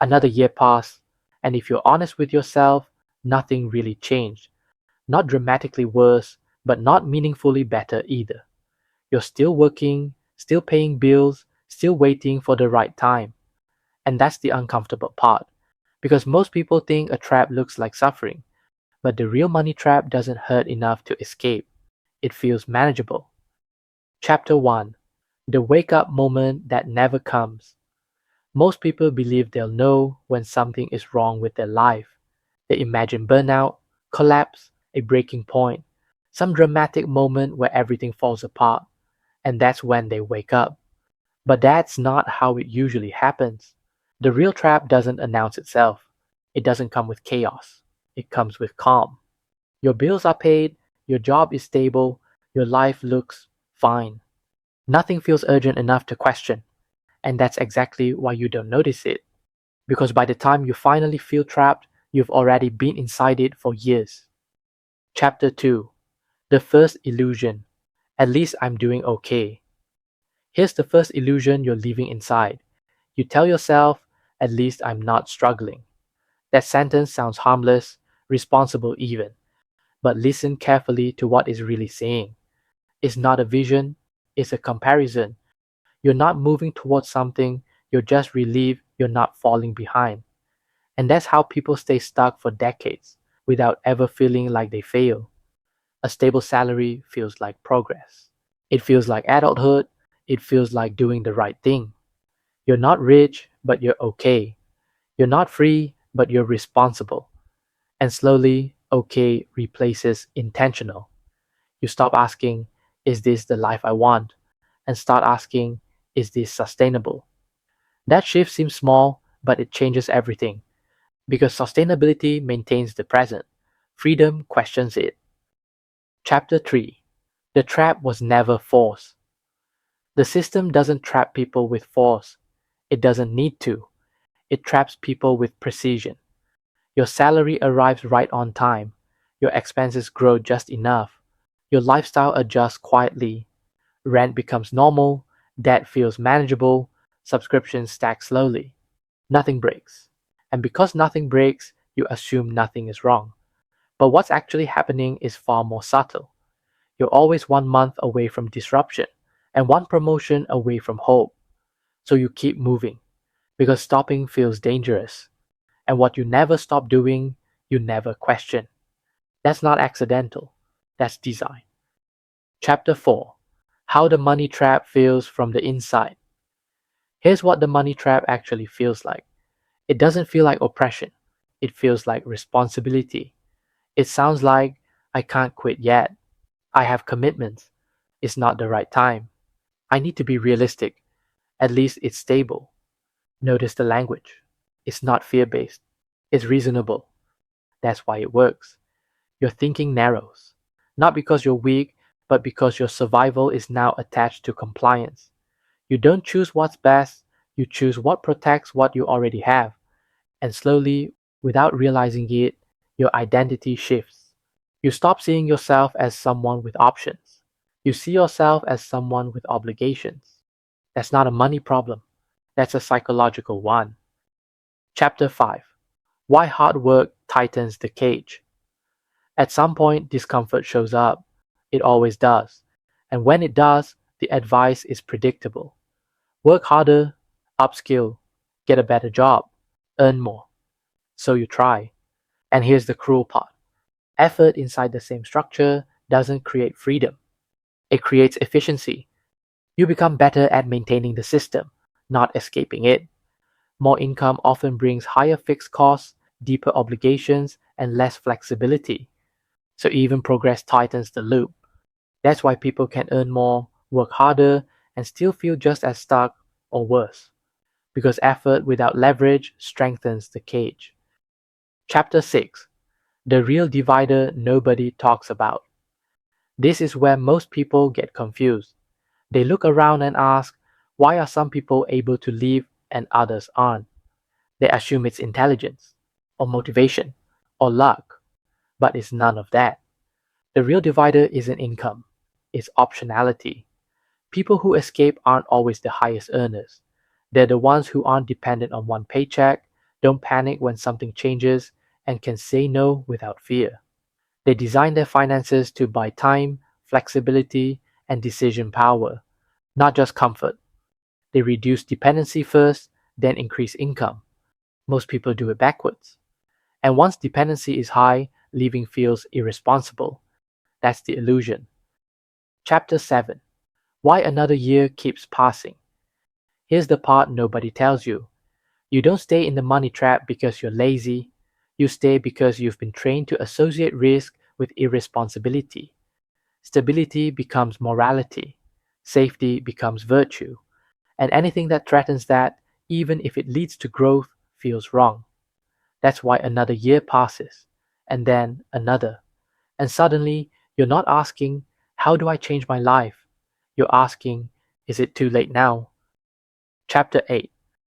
Another year passed, and if you're honest with yourself, nothing really changed. Not dramatically worse, but not meaningfully better either. You're still working, still paying bills, still waiting for the right time. And that's the uncomfortable part. Because most people think a trap looks like suffering, but the real money trap doesn't hurt enough to escape. It feels manageable. Chapter 1: The Wake Up Moment That Never Comes. Most people believe they'll know when something is wrong with their life. They imagine burnout, collapse, a breaking point, some dramatic moment where everything falls apart, and that's when they wake up. But that's not how it usually happens. The real trap doesn't announce itself. It doesn't come with chaos. It comes with calm. Your bills are paid, your job is stable, your life looks fine. Nothing feels urgent enough to question, and that's exactly why you don't notice it. Because by the time you finally feel trapped, you've already been inside it for years. Chapter 2: The First Illusion. At least I'm doing okay. Here's the first illusion you're living inside. You tell yourself, at least I'm not struggling. That sentence sounds harmless, responsible even, but listen carefully to what it's really saying. It's not a vision, it's a comparison. You're not moving towards something, you're just relieved you're not falling behind. And that's how people stay stuck for decades without ever feeling like they fail. A stable salary feels like progress. It feels like adulthood, it feels like doing the right thing. You're not rich, but you're okay. You're not free, but you're responsible. And slowly, okay replaces intentional. You stop asking, is this the life I want? And start asking, is this sustainable? That shift seems small, but it changes everything. Because sustainability maintains the present, freedom questions it. Chapter 3: The Trap Was Never Force. The system doesn't trap people with force. It doesn't need to. It traps people with precision. Your salary arrives right on time. Your expenses grow just enough. Your lifestyle adjusts quietly. Rent becomes normal. Debt feels manageable. Subscriptions stack slowly. Nothing breaks. And because nothing breaks, you assume nothing is wrong. But what's actually happening is far more subtle. You're always 1 month away from disruption and one promotion away from hope. So you keep moving because stopping feels dangerous. And what you never stop doing, you never question. That's not accidental, that's design. Chapter 4: How the Money Trap Feels from the Inside. Here's what the money trap actually feels like. It doesn't feel like oppression, it feels like responsibility. It sounds like, I can't quit yet. I have commitments. It's not the right time. I need to be realistic. At least it's stable. Notice the language. It's not fear based, it's reasonable. That's why it works. Your thinking narrows. Not because you're weak, but because your survival is now attached to compliance. You don't choose what's best, you choose what protects what you already have. And slowly, without realizing it, your identity shifts. You stop seeing yourself as someone with options. You see yourself as someone with obligations. That's not a money problem, that's a psychological one. Chapter 5: Why Hard Work Tightens the Cage. At some point, discomfort shows up. It always does. And when it does, the advice is predictable. Work harder, upskill, get a better job, earn more. So you try. And here's the cruel part: effort inside the same structure doesn't create freedom, it creates efficiency. You become better at maintaining the system, not escaping it. More income often brings higher fixed costs, deeper obligations, and less flexibility. So even progress tightens the loop. That's why people can earn more, work harder, and still feel just as stuck or worse. Because effort without leverage strengthens the cage. Chapter 6: The Real Divider Nobody Talks About. This is where most people get confused. They look around and ask, why are some people able to live and others aren't? They assume it's intelligence, or motivation, or luck. But it's none of that. The real divider isn't income, it's optionality. People who escape aren't always the highest earners. They're the ones who aren't dependent on one paycheck, don't panic when something changes, and can say no without fear. They design their finances to buy time, flexibility, and decision power, not just comfort. They reduce dependency first, then increase income. Most people do it backwards. And once dependency is high, leaving feels irresponsible. That's the illusion. Chapter 7: Why Another Year Keeps Passing. Here's the part nobody tells you. You don't stay in the money trap because you're lazy. You stay because you've been trained to associate risk with irresponsibility. Stability becomes morality. Safety becomes virtue. And anything that threatens that, even if it leads to growth, feels wrong. That's why another year passes, and then another. And suddenly, you're not asking, how do I change my life? You're asking, is it too late now? Chapter 8: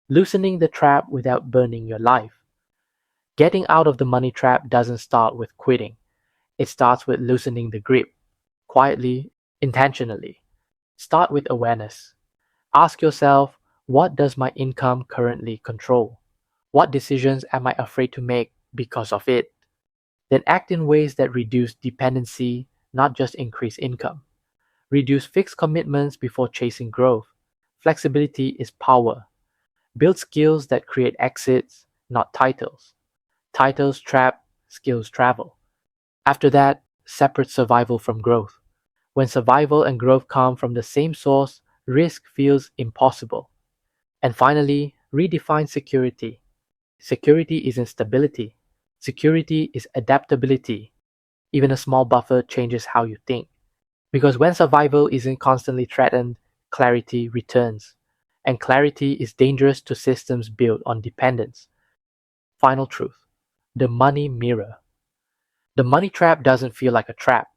Loosening the Trap Without Burning Your Life. Getting out of the money trap doesn't start with quitting. It starts with loosening the grip, quietly, intentionally. Start with awareness. Ask yourself, what does my income currently control? What decisions am I afraid to make because of it? Then act in ways that reduce dependency, not just increase income. Reduce fixed commitments before chasing growth. Flexibility is power. Build skills that create exits, not titles. Titles trap, skills travel. After that, separate survival from growth. When survival and growth come from the same source, risk feels impossible. And finally, redefine security. Security isn't stability. Security is adaptability. Even a small buffer changes how you think. Because when survival isn't constantly threatened, clarity returns. And clarity is dangerous to systems built on dependence. Final truth: the money mirror. The money trap doesn't feel like a trap,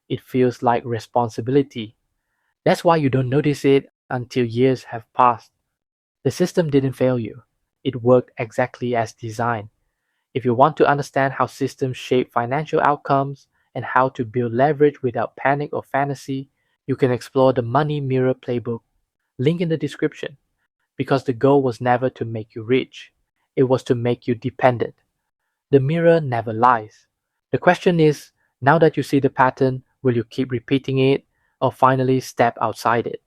it feels like responsibility. That's why you don't notice it until years have passed. The system didn't fail you, it worked exactly as designed. If you want to understand how systems shape financial outcomes and how to build leverage without panic or fantasy, you can explore the Money Mirror Playbook. Link in the description. Because the goal was never to make you rich, it was to make you dependent. The mirror never lies. The question is, now that you see the pattern, will you keep repeating it or finally step outside it?